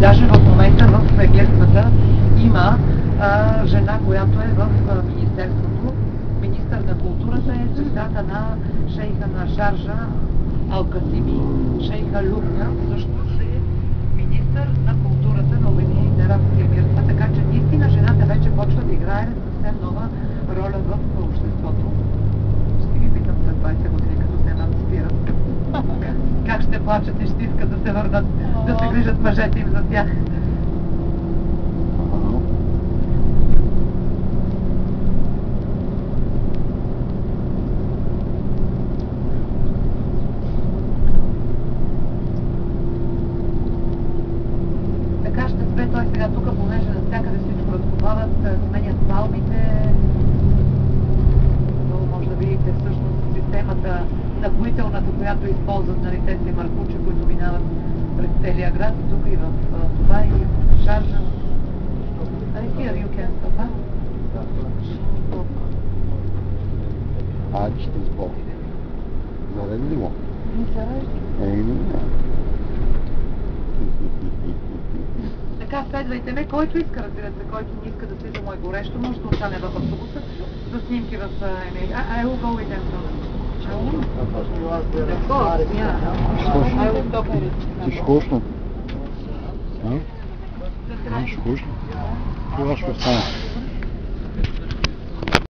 Даже в момента в прегледствата има жена, която е в Министерството. Министър на културата е сестрата на шейха на Шаржа Ал-Касими, шейха Любня, всъщност е министър на културата на Обединените арабски емирства, така че наистина жената вече почва да играе съвсем нова роля в обществото. Ще ги питам след 20 години, като се еманципират. Как ще плачат и ще искат да се върнат, да се грижат мъжете им за тях. Така ще спре той сега тук, понеже навсякъде всичко разкопават, сменят палмите. Но може да видите всъщност системата напоителната, която използват, нали, тези маркучи, които минават през целия град, тук и в Дубай, и в Шаржа. Here you can stop, huh? Ще избор. Заради ли го? Не заради. Така, следвайте ме, който иска, разбира се, който не иска да слиза мое горещо, може да остане в автобуса за снимки в Емейли. I will go with them. Ти скучно? Скучно? Това ще остане.